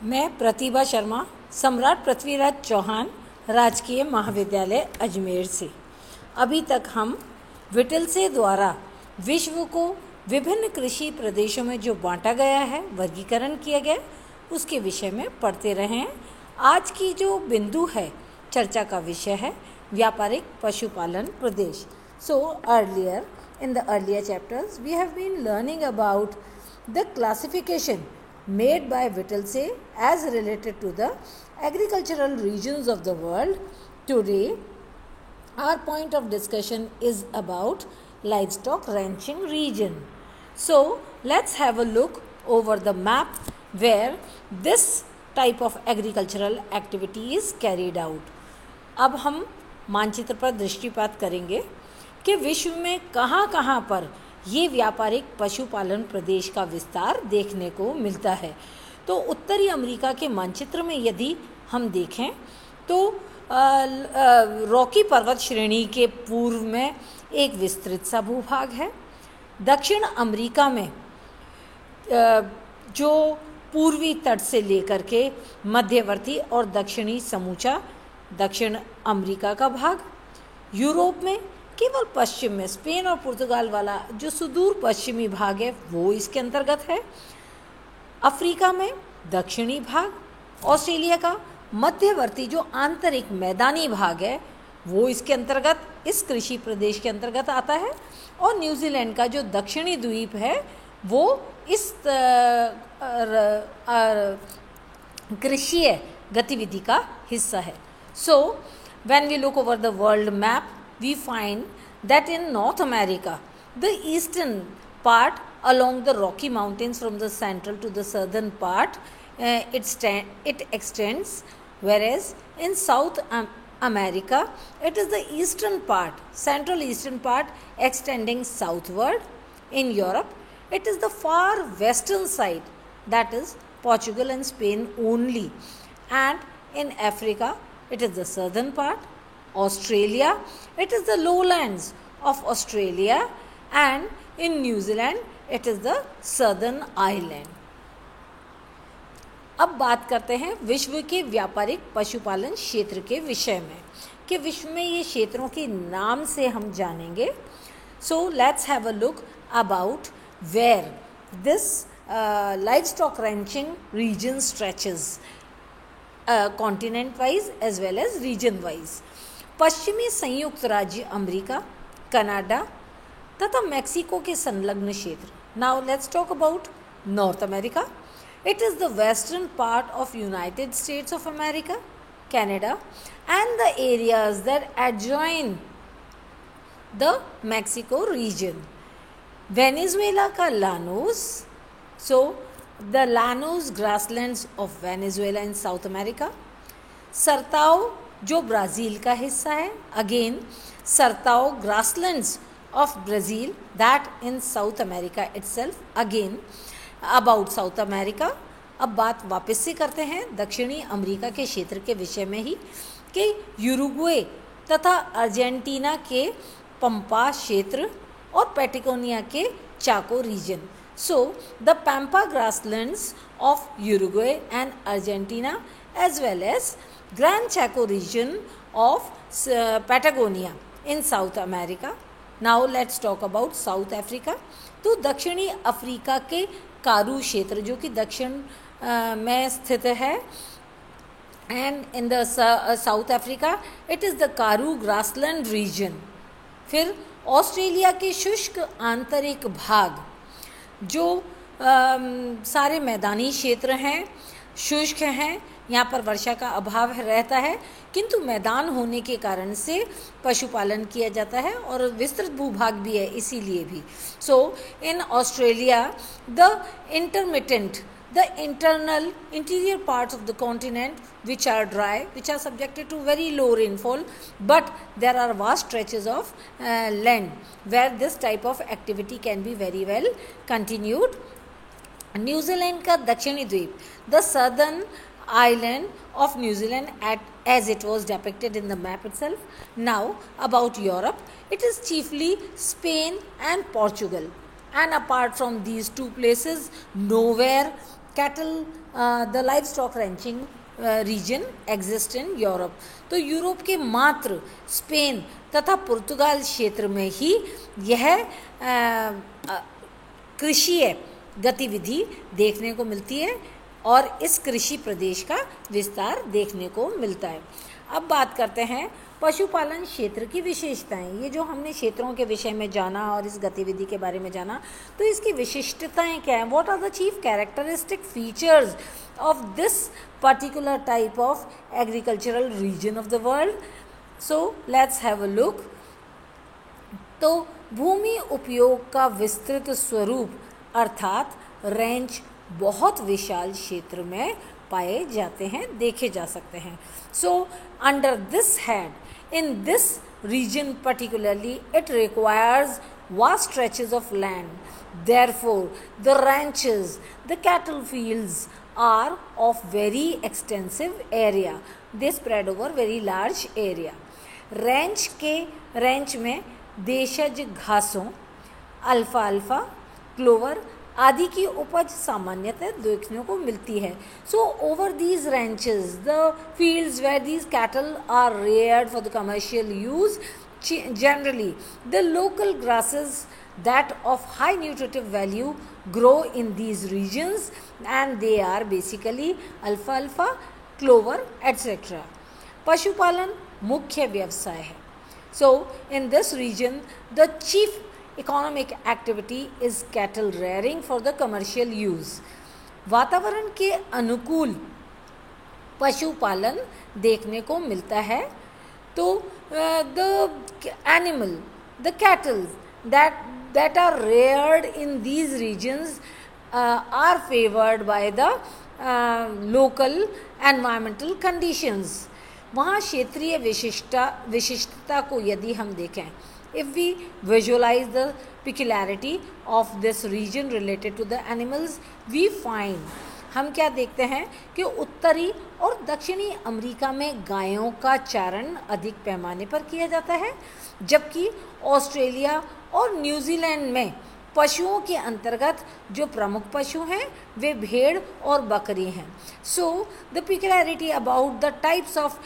मैं प्रतिभा शर्मा, सम्राट पृथ्वीराज चौहान, राजकीय महाविद्यालय अजमेर से। अभी तक हम विटलसे द्वारा विश्व को विभिन्न कृषि प्रदेशों में जो बांटा गया है, वर्गीकरण किया गया, उसके विषय में पढ़ते रहे हैं। आज की जो बिंदु है, चर्चा का विषय है व्यापारिक पशुपालन प्रदेश। So earlier in the earlier chapters we have been learning about the classification made by Wittelsey as related to the agricultural regions of the world. Today our point of discussion is about livestock ranching region. So let's have a look over the map where this type of agricultural activity is carried out. अब हम मानचित्र पर दृष्टिपात करेंगे कि विश्व में कहाँ पर ये व्यापारिक पशुपालन प्रदेश का विस्तार देखने को मिलता है। तो उत्तरी अमेरिका के मानचित्र में यदि हम देखें तो रॉकी पर्वत श्रेणी के पूर्व में एक विस्तृत सा भूभाग है। दक्षिण अमेरिका में जो पूर्वी तट से लेकर के मध्यवर्ती और दक्षिणी समूचा दक्षिण अमेरिका का भाग, यूरोप में केवल पश्चिम में स्पेन और पुर्तगाल वाला जो सुदूर पश्चिमी भाग है वो इसके अंतर्गत है। अफ्रीका में दक्षिणी भाग, ऑस्ट्रेलिया का मध्यवर्ती जो आंतरिक मैदानी भाग है वो इसके अंतर्गत, इस कृषि प्रदेश के अंतर्गत आता है। और न्यूजीलैंड का जो दक्षिणी द्वीप है वो इस कृषि गतिविधि का हिस्सा है। So when we look over the world map, we find that in North America, the eastern part along the Rocky Mountains from the central to the southern part, it extends, whereas in South America, it is the eastern part, central eastern part extending southward. In Europe, it is the far western side, that is Portugal and Spain only. And in Africa, it is the southern part. Australia, it is the lowlands of Australia, and in New Zealand it is the southern island. अब बात करते हैं विश्व के व्यापारिक पशुपालन क्षेत्र के विषय में कि विश्व में ये क्षेत्रों के नाम से हम जानेंगे। So let's have a look about where this livestock ranching region stretches, continent wise as well as region wise. पश्चिमी संयुक्त राज्य अमेरिका, कनाडा तथा मैक्सिको के संलग्न क्षेत्र। Now let's talk about North America. It is the western part of United States of America, Canada and the areas that adjoin the Mexico region. Venezuela का Llanos, so the Llanos grasslands of Venezuela in South America. Sertao जो Brazil का हिस्सा है, again Sertao grasslands of Brazil that in South America itself. Again about South America. अब बात वापस से करते हैं दक्षिणी अमेरिका के क्षेत्र के विषय में ही कि यूरुग्वे तथा अर्जेंटीना के पंपा क्षेत्र और पैटागोनिया के Chaco region. So the Pampa grasslands of Uruguay and Argentina as well as Gran Chaco region of Patagonia in South America. Now let's talk about South Africa. तो दक्षिणी अफ्रीका के कारू क्षेत्र जो कि दक्षिण में स्थित है, and in the South Africa it is the Karoo grassland region. फिर ऑस्ट्रेलिया के शुष्क आंतरिक भाग जो सारे मैदानी क्षेत्र हैं, शुष्क हैं, यहाँ पर वर्षा का अभाव रहता है, किंतु मैदान होने के कारण से पशुपालन किया जाता है और विस्तृत भूभाग भी है इसीलिए भी। So in Australia the intermittent, the interior parts of the continent which are dry, which are subjected to very low rainfall, but there are vast stretches of land where this type of activity can be very well continued. New Zealand का दक्षिणी द्वीप, the southern island of New Zealand as it was depicted in the map itself. Now about Europe, it is chiefly Spain and Portugal, and apart from these two places, nowhere cattle the livestock ranching region exist in Europe. तो Europe के मात्र Spain तथा पुर्तगाल क्षेत्र में ही यह कृषि गतिविधि देखने को मिलती है और इस कृषि प्रदेश का विस्तार देखने को मिलता है। अब बात करते हैं पशुपालन क्षेत्र की विशेषताएं। ये जो हमने क्षेत्रों के विषय में जाना और इस गतिविधि के बारे में जाना, तो इसकी विशिष्टताएं क्या हैं? What are the chief characteristic features of this particular type of agricultural region of the world? So let's have a look. तो भूमि उपयोग का विस्तृत स्वरूप अर्थात रेंज बहुत विशाल क्षेत्र में पाए जाते हैं, देखे जा सकते हैं। So under this head, in this region particularly, it requires vast stretches of land. Therefore, the ranches, the cattle fields are of very extensive area. They spread over very large area. Ranch में देशज घासों, अल्फाल्फा, clover आदि की उपज सामान्यतः देखने को मिलती है। So over these ranches, the fields where these cattle are reared for the commercial use, generally the local grasses that of high nutritive value grow in these regions, and they are basically alfalfa, clover, etc. पशुपालन मुख्य व्यवसाय है। So in this region the chief economic activity is cattle rearing for the commercial use. वातावरण के अनुकूल पशुपालन देखने को मिलता है। तो the animal, the cattle that are reared in these regions are favored by the local environmental conditions. वहाँ क्षेत्रीय विशिष्टता को यदि हम देखें, if we visualize the peculiarity of this region related to the animals, we find, हम क्या देखते हैं कि उत्तरी और दक्षिणी अमेरिका में गायों का चारण अधिक पैमाने पर किया जाता है, जबकि ऑस्ट्रेलिया और न्यूजीलैंड में पशुओं के अंतर्गत जो प्रमुख पशु हैं वे भेड़ और बकरी हैं। So the peculiarity about the types of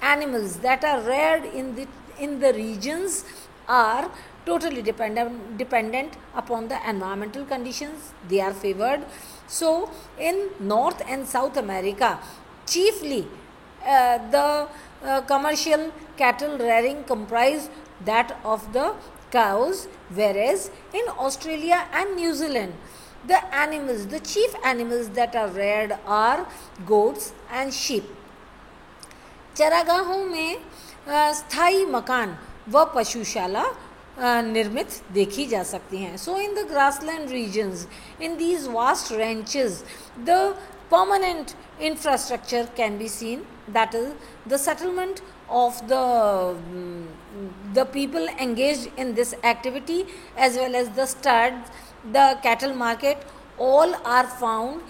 animals that are reared in the regions are totally dependent upon the environmental conditions. They are favored. So in North and South America, chiefly the commercial cattle rearing comprise that of the cows, whereas in Australia and New Zealand, the chief animals that are reared are goats and sheep. चरागाहों में स्थायी मकान व पशुशाला निर्मित देखी जा सकती हैं। So in the grassland regions, in these vast ranches, the permanent infrastructure can be seen, that is the settlement of the people engaged in this activity, as well as the studs, the cattle market, all are found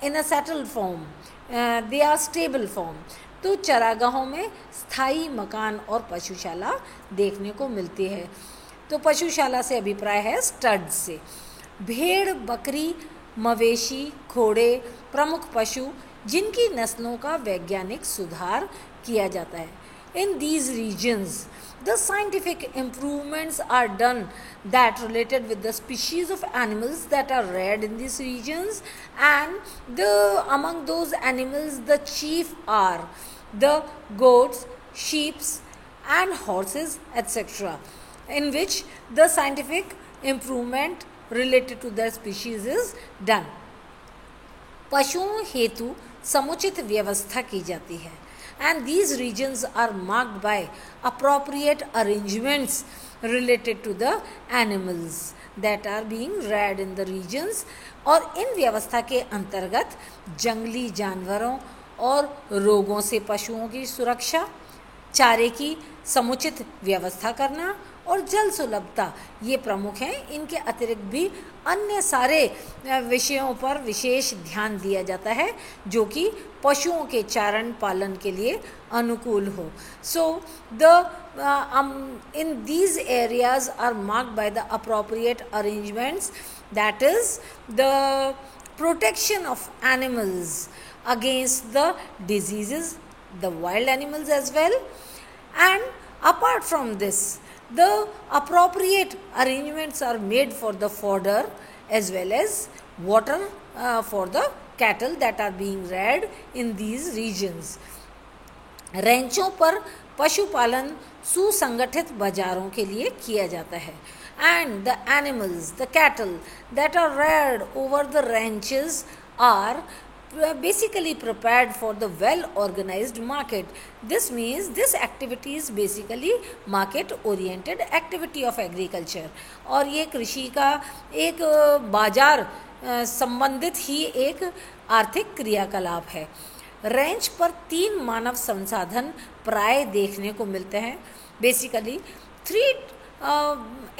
in a settled form. They are stable form. तो चरागाहों में स्थायी मकान और पशुशाला देखने को मिलती है। तो पशुशाला से अभिप्राय है स्टड से। भेड़, बकरी, मवेशी, घोड़े प्रमुख पशु जिनकी नस्लों का वैज्ञानिक सुधार किया जाता है। In these regions the scientific improvements are done that related with the species of animals that are reared in these regions, and among those animals the chief are the goats, sheep and horses, etc., in which the scientific improvement related to their species is done. पशुओं हेतु समुचित व्यवस्था की जाती है, and these regions are marked by appropriate arrangements related to the animals that are being reared in the regions. और इन व्यवस्था के अंतर्गत जंगली जानवरों और रोगों से पशुओं की सुरक्षा, चारे की समुचित व्यवस्था करना और जल सुलभता ये प्रमुख हैं। इनके अतिरिक्त भी अन्य सारे विषयों पर विशेष ध्यान दिया जाता है जो कि पशुओं के चारण पालन के लिए अनुकूल हो। सो in these areas are marked by the appropriate arrangements, that is the protection of animals against the diseases, the wild animals as well. And apart from this, the appropriate arrangements are made for the fodder as well as water for the cattle that are being reared in these regions. रेंचों पर पशुपालन सुसंगठित बाजारों के लिए किया जाता है. And the animals, the cattle that are reared over the ranches are basically prepared for the well organized market. This means this activity is basically market oriented activity of agriculture. और ये कृषि का एक बाजार संबंधित ही एक आर्थिक क्रियाकलाप है. रेंच पर 3 मानव संसाधन प्राय देखने को मिलते हैं. Basically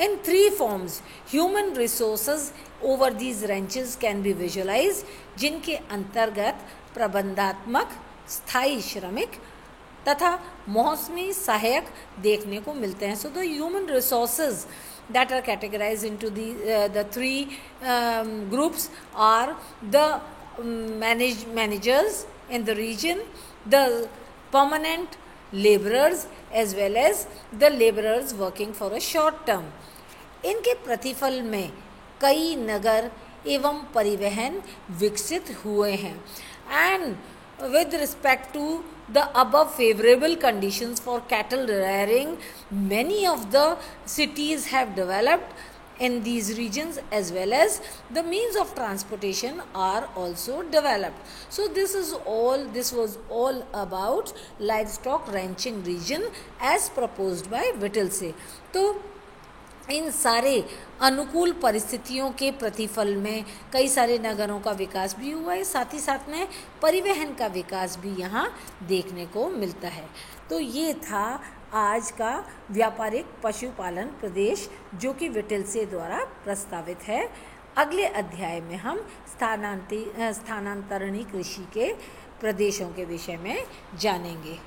in 3 forms human resources over these ranches can be visualized, जिनके अंतर्गत प्रबंधात्मक, स्थायी श्रमिक तथा मौसमी सहायक देखने को मिलते हैं. So the human resources that are categorized into the 3 groups are the managers in the region, the permanent laborers as well as the laborers working for a short term. इनके प्रतिफल में कई नगर एवं परिवहन विकसित हुए हैं. And with respect to the above favorable conditions for cattle rearing, many of the cities have developed in these regions as well as the means of transportation are also developed. So this was all about livestock ranching region as proposed by Whittlesey. तो इन सारे अनुकूल परिस्थितियों के प्रतिफल में कई सारे नगरों का विकास भी हुआ है, साथ ही साथ में परिवहन का विकास भी यहाँ देखने को मिलता है. तो ये था आज का व्यापारिक पशुपालन प्रदेश जो कि विटेल्से द्वारा प्रस्तावित है. अगले अध्याय में हम स्थानांतरणी कृषि के प्रदेशों के विषय में जानेंगे.